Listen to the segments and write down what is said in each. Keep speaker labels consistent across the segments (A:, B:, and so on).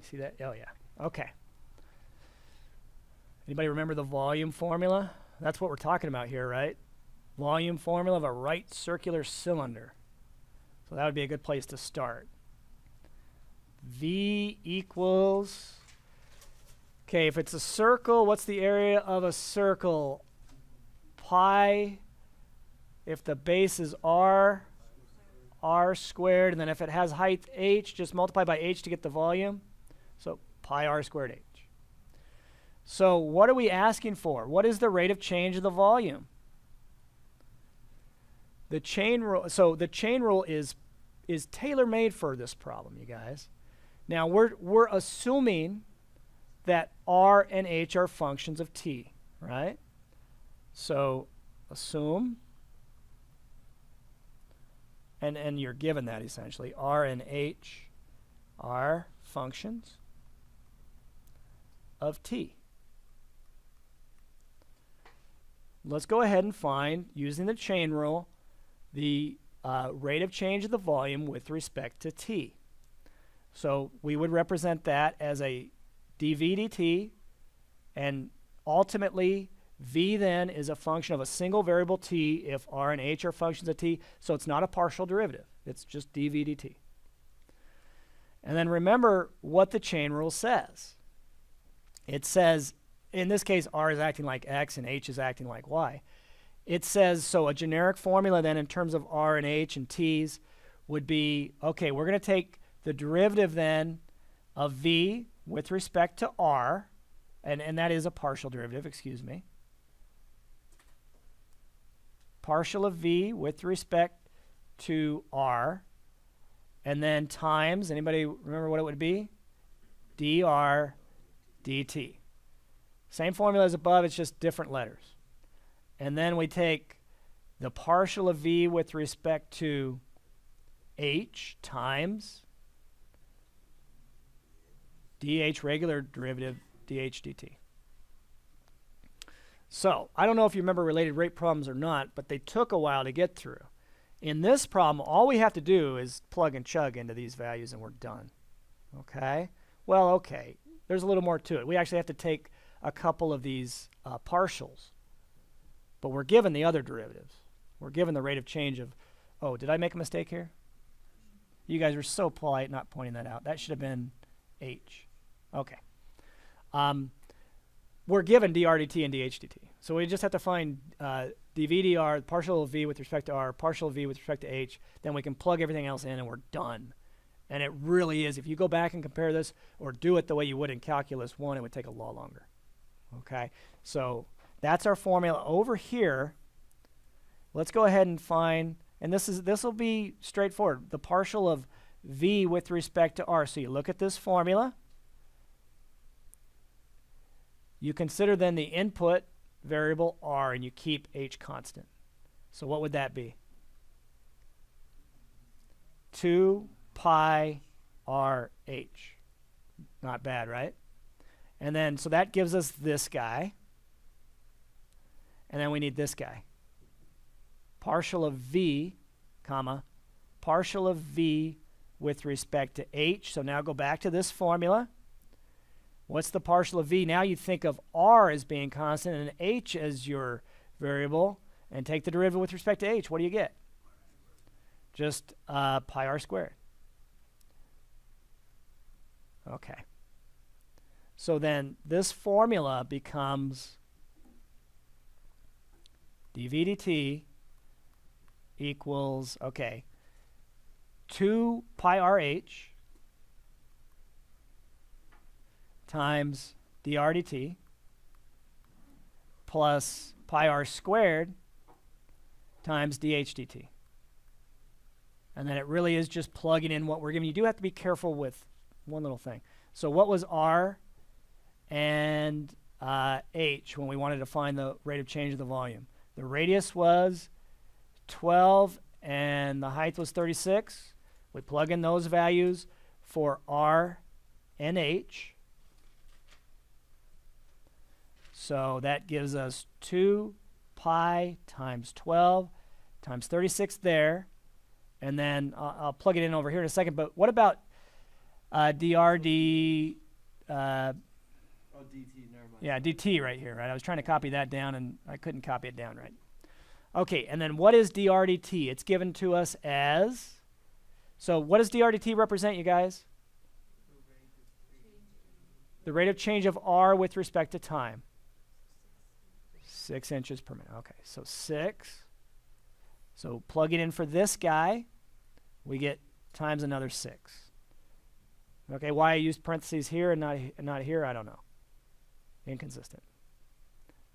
A: You see that? Oh, yeah. Okay. Anybody remember the volume formula? That's what we're talking about here, right? Volume formula of a right circular cylinder. So that would be a good place to start. V equals, okay, if it's a circle, what's the area of a circle? Pi, if the base is r squared, and then if it has height h, just multiply by h to get the volume. So pi r squared h. So what are we asking for? What is the rate of change of the volume? The chain rule, so the chain rule is tailor-made for this problem, you guys. Now we're assuming that r and h are functions of t, right? So assume, and you're given that essentially, r and h are functions of t. Let's go ahead and find, using the chain rule, the rate of change of the volume with respect to t. So we would represent that as a dv dt, and ultimately v then is a function of a single variable t if r and h are functions of t, so it's not a partial derivative. It's just dv dt. And then remember what the chain rule says. It says, in this case, r is acting like x and h is acting like y. It says, so a generic formula then in terms of r and h and t's would be, okay, we're going to take the derivative then of v with respect to r, and that is a partial derivative, excuse me. Partial of v with respect to r, and then times, anybody remember what it would be? dr dt. Same formula as above, it's just different letters. And then we take the partial of v with respect to h times dh regular derivative dh dt. So I don't know if you remember related rate problems or not, but they took a while to get through. In this problem, all we have to do is plug and chug into these values and we're done. Okay? Well, okay. There's a little more to it. We actually have to take a couple of these partials. But we're given the other derivatives. We're given the rate of change of, oh, did I make a mistake here? You guys are so polite not pointing that out. That should have been h. Okay. We're given dr dt and dh dt. So we just have to find dv dr, partial of v with respect to r, partial of v with respect to h. Then we can plug everything else in and we're done. And it really is. If you go back and compare this or do it the way you would in Calculus 1, it would take a lot longer. Okay? So that's our formula over here. Let's go ahead and find, and this will be straightforward, the partial of v with respect to r. So you look at this formula. You consider then the input variable r, and you keep h constant. So what would that be? 2 pi r h. Not bad, right? And then, so that gives us this guy. And then we need this guy. Partial of v, comma, partial of v with respect to h. So now go back to this formula. What's the partial of v? Now you think of r as being constant and h as your variable, and take the derivative with respect to h. What do you get? Just pi r squared. Okay. So then this formula becomes dv dt equals, okay, 2 pi rh times dr dt plus pi r squared times dh dt. And then it really is just plugging in what we're giving. You do have to be careful with one little thing. So what was r and h when we wanted to find the rate of change of the volume? The radius was 12 and the height was 36. We plug in those values for r and h. So that gives us 2 pi times 12 times 36 there. And then I'll plug it in over here in a second. But what about drd,
B: Oh, dt, never mind.
A: yeah, dt right here, right? I was trying to copy that down, and I couldn't copy it down right. Okay, and then what is dr dt? It's given to us as, so what does dr dt represent, you guys? The rate of change of r with respect to time. 6 inches per minute. Okay, so 6. So plug it in for this guy. We get times another 6. Okay, why I used parentheses here and not here, I don't know. Inconsistent.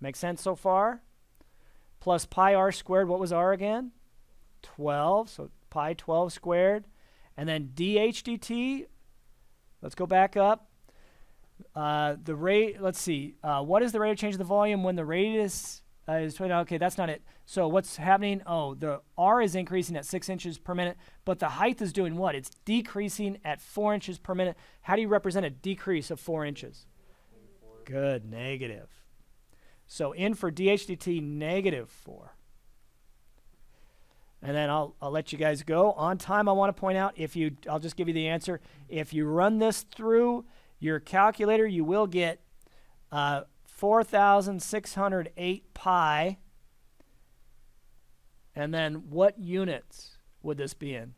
A: Make sense so far? Plus pi r squared, what was r again? 12, so pi 12 squared. And then dh dt, let's go back up. The rate, let's see, what is the rate of change of the volume when the radius is 20? Okay, that's not it. So what's happening? Oh, the r is increasing at 6 inches per minute, but the height is doing what? It's decreasing at 4 inches per minute. How do you represent a decrease of 4 inches? Good, negative. So in for dh dt, negative 4. And then I'll let you guys go. On time, I want to point out, I'll just give you the answer. If you run this through your calculator, you will get 4,608 pi. And then what units would this be in?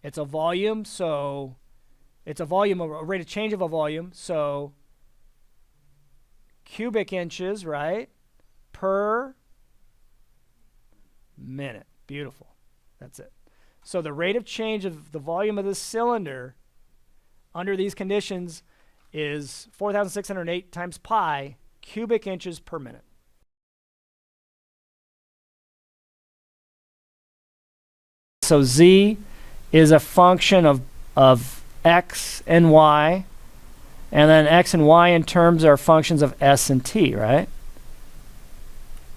A: It's a volume, so it's a volume, a rate of change of a volume, so cubic inches, right, per minute. Beautiful. That's it. So the rate of change of the volume of this cylinder under these conditions is 4,608 times pi cubic inches per minute. So z is a function of x and y, and then x and y in terms are functions of s and t, right?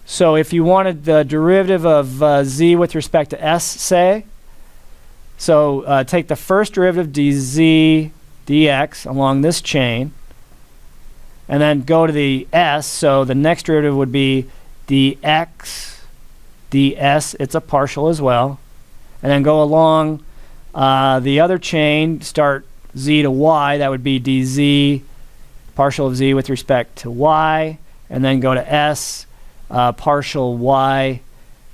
A: So if you wanted the derivative of z with respect to s, say, so take the first derivative dz dx along this chain, and then go to the s, so the next derivative would be dx ds, it's a partial as well, and then go along the other chain, start z to y, that would be dz partial of z with respect to y, and then go to s, partial y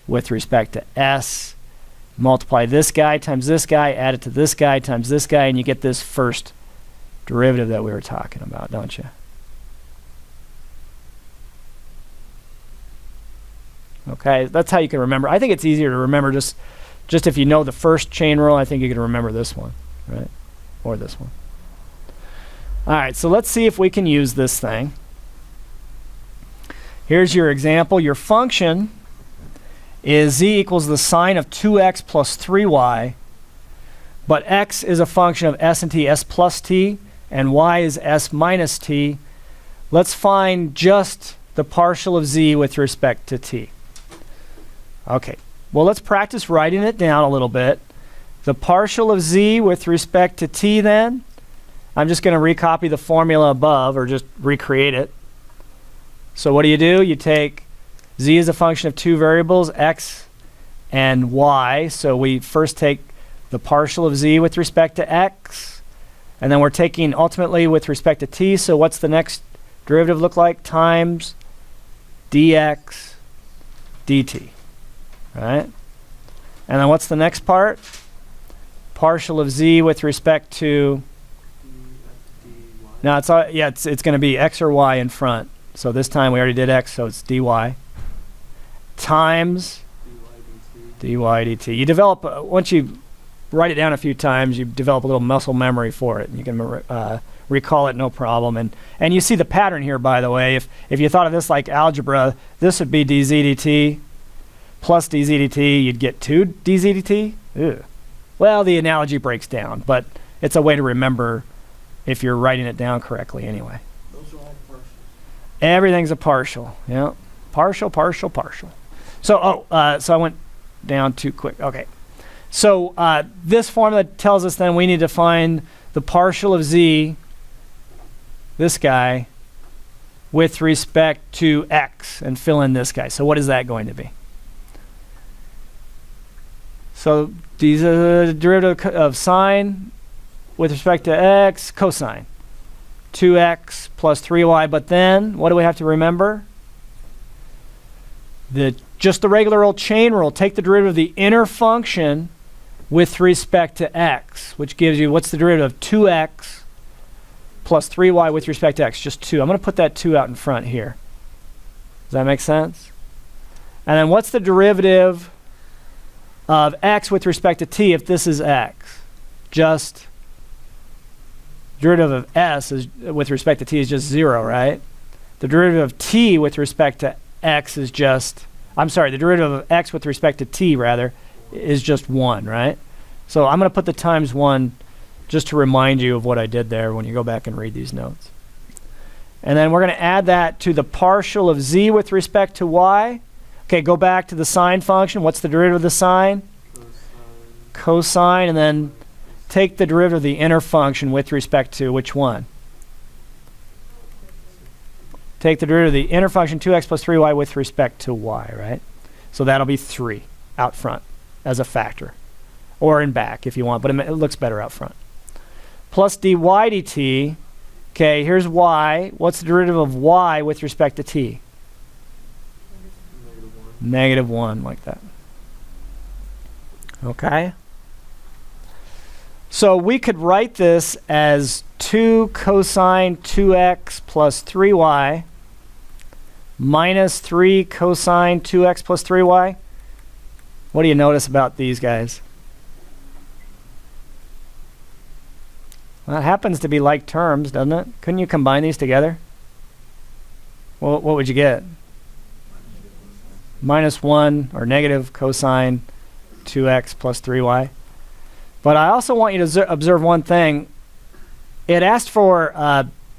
A: with respect to s, multiply this guy times this guy, add it to this guy times this guy, and you get this first derivative that we were talking about, don't you? Okay, that's how you can remember. I think it's easier to remember just if you know the first chain rule. I think you can remember this one, right? Or this one. All right, so let's see if we can use this thing. Here's your example. Your function is z equals the sine of 2x plus 3y, but x is a function of s and t, s plus t, and y is s minus t. Let's find just the partial of z with respect to t. Okay, well, let's practice writing it down a little bit. The partial of z with respect to t, then, I'm just going to recopy the formula above, or just recreate it. So what do? You take z as a function of two variables, x and y. So we first take the partial of z with respect to x, and then we're taking ultimately with respect to t. So what's the next derivative look like? Times dx dt, right? And then what's the next part? Partial of z with respect to, now it's going to be x or y in front. So this time we already did x, so it's dy times dy dt. You develop, once you write it down a few times, you develop a little muscle memory for it, and you can recall it no problem. And you see the pattern here, by the way. If you thought of this like algebra, this would be dz dt plus dz dt. You'd get 2 dz dt. Ew. Well, the analogy breaks down, but it's a way to remember if you're writing it down correctly anyway.
B: Those are all partial.
A: Everything's a partial. Yeah, partial, partial, partial. So, so I went down too quick. Okay. So this formula tells us then we need to find the partial of z, this guy, with respect to x, and fill in this guy. So what is that going to be? So these are the derivative of sine with respect to x, cosine. 2x plus 3y, but then what do we have to remember? Just the regular old chain rule. Take the derivative of the inner function with respect to x, which gives you, what's the derivative of 2x plus 3y with respect to x? Just 2. I'm going to put that 2 out in front here. Does that make sense? And then what's the derivative of x with respect to t if this is x? Just derivative of s is with respect to t is just 0, right? The derivative of t with respect to x is just, I'm sorry, the derivative of x with respect to t, rather, is just 1, right? So I'm going to put the times 1 just to remind you of what I did there when you go back and read these notes. And then we're going to add that to the partial of z with respect to y. Okay, go back to the sine function. What's the derivative of the sine? Cosine. And then take the derivative of the inner function with respect to which one? Take the derivative of the inner function 2x plus 3y with respect to y, right? So that'll be 3 out front as a factor. Or in back if you want, but it looks better out front. Plus dy dt. Okay, here's y. What's the derivative of y with respect to t? Negative 1, like that. Okay? So we could write this as 2 cosine 2x plus 3y minus 3 cosine 2x plus 3y. What do you notice about these guys? Well, it happens to be like terms, doesn't it? Couldn't you combine these together? Well, what would you get? Minus 1 or negative cosine 2x plus 3y. But I also want you to observe one thing. It asked for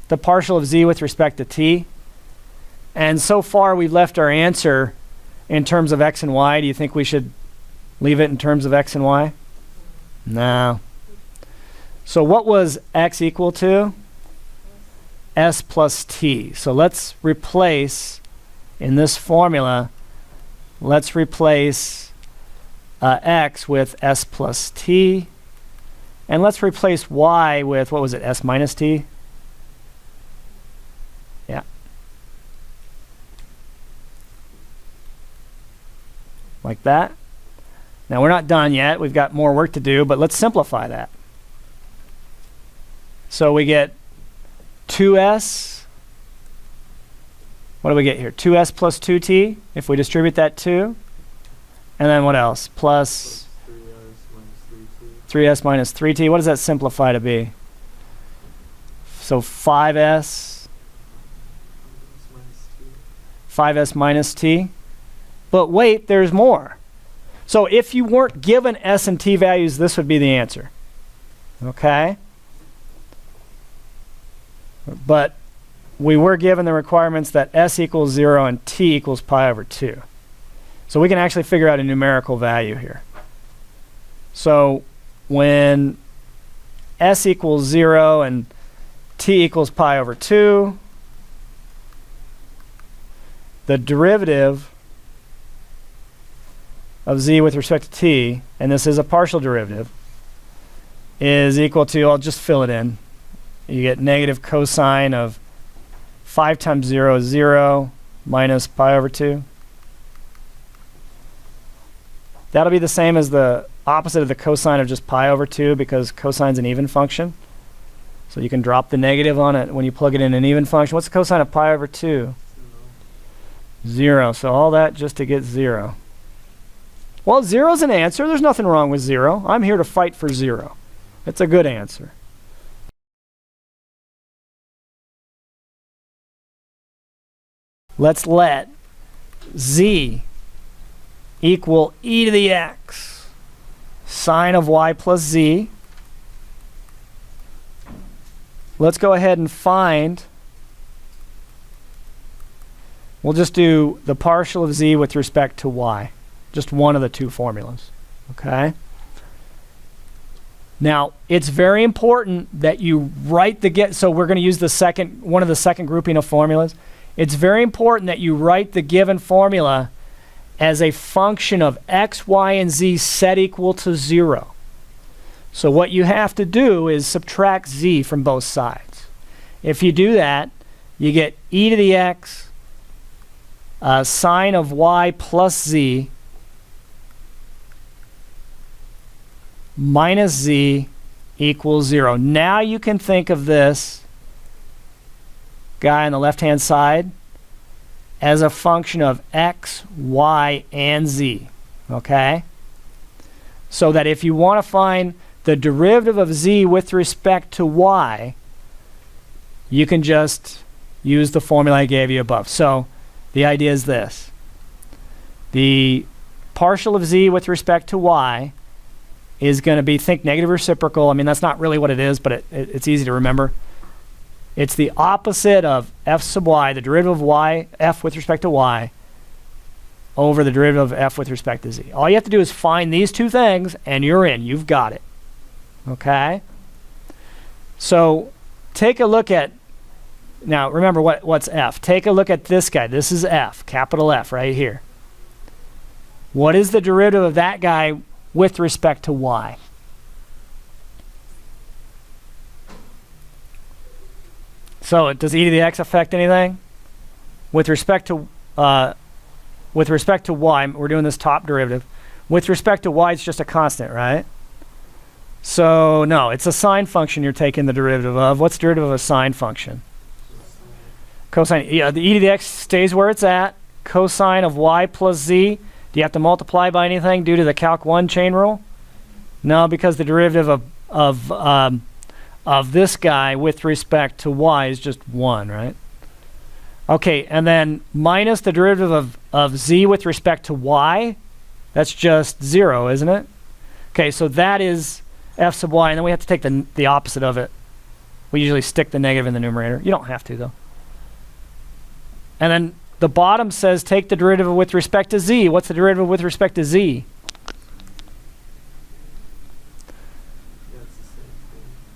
A: the partial of z with respect to t. And so far we've left our answer in terms of x and y. Do you think we should leave it in terms of x and y? No. So what was x equal to? S plus t. So let's replace, in this formula, let's replace x with s plus t. And let's replace y with, what was it, s minus t? Yeah. Like that. Now we're not done yet. We've got more work to do, but let's simplify that. So we get 2s. What do we get here? 2s plus 2t, if we distribute that 2. And then what else? Plus 3s minus 3t. What does that simplify to be? So 5s minus t. But wait, there's more. So if you weren't given s and t values, this would be the answer. Okay? But we were given the requirements that s equals 0 and t equals pi over 2. So we can actually figure out a numerical value here. So when s equals 0 and t equals pi over 2, the derivative of z with respect to t, and this is a partial derivative, is equal to, I'll just fill it in. You get negative cosine of 5 times 0 is 0 minus pi over 2. That'll be the same as the opposite of the cosine of just pi over 2 because cosine's an even function. So you can drop the negative on it when you plug it in an even function. What's the cosine of pi over 2? 0. So all that just to get 0. Well, 0 is an answer. There's nothing wrong with 0. I'm here to fight for 0. It's a good answer. Let's let z equal e to the x sine of y plus z. Let's go ahead and find, we'll just do the partial of z with respect to y. Just one of the two formulas. Okay? Now, it's very important that you write the so we're going to use the one of the second grouping of formulas. It's very important that you write the given formula as a function of x, y, and z set equal to 0. So what you have to do is subtract z from both sides. If you do that, you get e to the x sine of y plus z minus z equals 0. Now you can think of this guy on the left-hand side as a function of x, y, and z, okay? So that if you want to find the derivative of z with respect to y, you can just use the formula I gave you above. So the idea is this. The partial of z with respect to y is going to be, think negative reciprocal. I mean, that's not really what it is, but it's easy to remember. It's the opposite of f sub y, the derivative of y, f with respect to y, over the derivative of f with respect to z. All you have to do is find these two things, and you're in. You've got it. Okay? So take a look at, now remember what's f. Take a look at this guy. This is f, capital F right here. What is the derivative of that guy with respect to y? So does e to the x affect anything? With respect to y, we're doing this top derivative. With respect to y, it's just a constant, right? So no, it's a sine function you're taking the derivative of. What's the derivative of a sine function? Cosine. Yeah, the e to the x stays where it's at. Cosine of y plus z. Do you have to multiply by anything due to the Calc 1 chain rule? No, because the derivative of this guy with respect to y is just 1, right? Okay, and then minus the derivative of z with respect to y, that's just 0, isn't it? Okay, so that is f sub y, and then we have to take the opposite of it. We usually stick the negative in the numerator. You don't have to, though. And then the bottom says take the derivative with respect to z. What's the derivative with respect to z?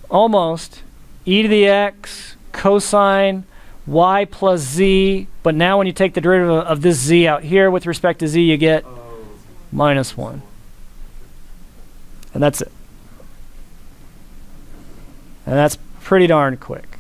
A: Almost. E to the x cosine y plus z. But now when you take the derivative of this z out here with respect to z, you get minus 1. And that's it. And that's pretty darn quick.